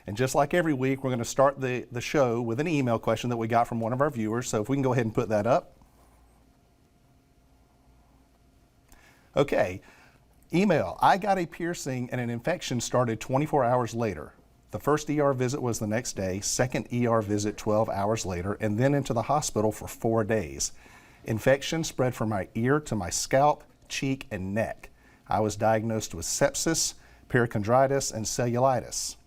And just like every week, we're going to start the show with an email question that we got from one of our viewers. So if we can go ahead and put that up. Okay, email. I got a piercing and an infection started 24 hours later. The first ER visit was the next day, second ER visit 12 hours later, and then into the hospital for 4 days. Infection spread from my ear to my scalp, cheek, and neck. I was diagnosed with sepsis, perichondritis, and cellulitis.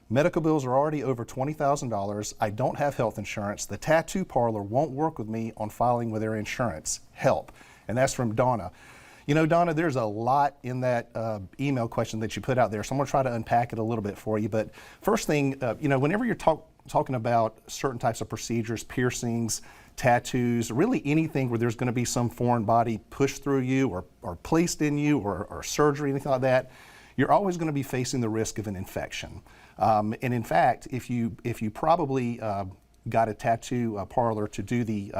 Medical bills are already over $20,000. I don't have health insurance. The tattoo parlor won't work with me on filing with their insurance. Help. And that's from Donna. You know, Donna, there's a lot in that email question that you put out there, so I'm going to try to unpack it a little bit for you. But first thing, you know, whenever you're talking about certain types of procedures, piercings, tattoos, really anything where there's going to be some foreign body pushed through you or placed in you or surgery, anything like that, you're always going to be facing the risk of an infection. And in fact, if you probably got a tattoo parlor to do the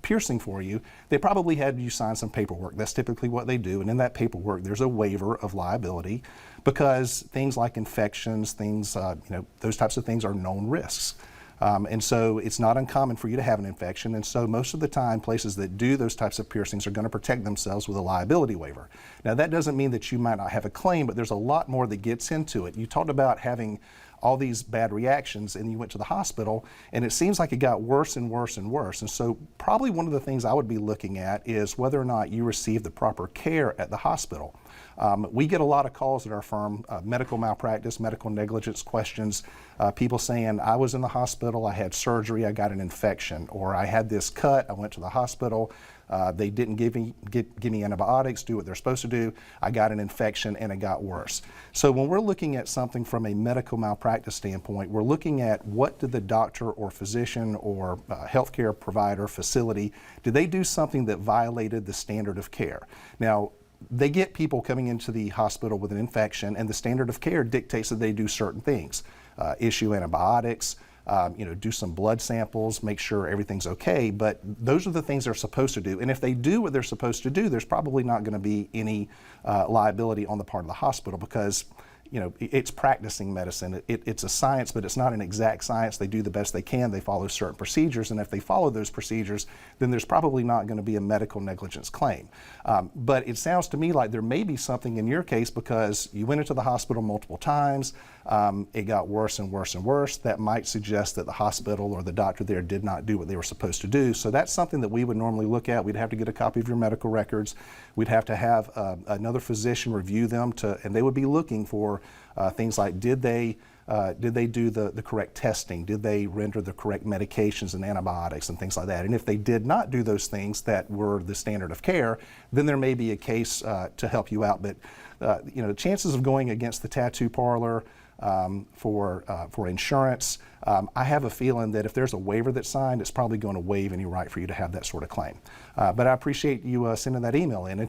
piercing for you, they probably had you sign some paperwork. That's typically what they do. And in that paperwork, there's a waiver of liability because things like infections, things, you know, those types of things are known risks. And so it's not uncommon for you to have an infection. And so most of the time, places that do those types of piercings are going to protect themselves with a liability waiver. Now, that doesn't mean that you might not have a claim, but there's a lot more that gets into it. You talked about having all these bad reactions and you went to the hospital and it seems like it got worse and worse and worse. And so probably one of the things I would be looking at is whether or not you received the proper care at the hospital. We get a lot of calls at our firm, medical malpractice, medical negligence questions, people saying, I was in the hospital, I had surgery, I got an infection, or I had this cut, I went to the hospital, they didn't give me antibiotics, do what they're supposed to do, I got an infection and it got worse. So when we're looking at something from a medical malpractice standpoint, we're looking at what did the doctor or physician or healthcare provider, facility, did they do something that violated the standard of care? Now, they get people coming into the hospital with an infection and the standard of care dictates that they do certain things. Issue antibiotics, you know, do some blood samples, make sure everything's okay, but those are the things they're supposed to do. And if they do what they're supposed to do, there's probably not going to be any liability on the part of the hospital because, you know, it's practicing medicine. It's a science, but it's not an exact science. They do the best they can. They follow certain procedures, and if they follow those procedures, then there's probably not going to be a medical negligence claim. But it sounds to me like there may be something in your case because you went into the hospital multiple times, it got worse and worse and worse. That might suggest that the hospital or the doctor there did not do what they were supposed to do. So that's something that we would normally look at. We'd have to get a copy of your medical records. We'd have to have another physician review them, and they would be looking for things like did they do the correct testing? Did they render the correct medications and antibiotics and things like that? And if they did not do those things that were the standard of care, then there may be a case to help you out. But you know, the chances of going against the tattoo parlor for insurance, I have a feeling that if there's a waiver that's signed, it's probably going to waive any right for you to have that sort of claim. But I appreciate you sending that email in.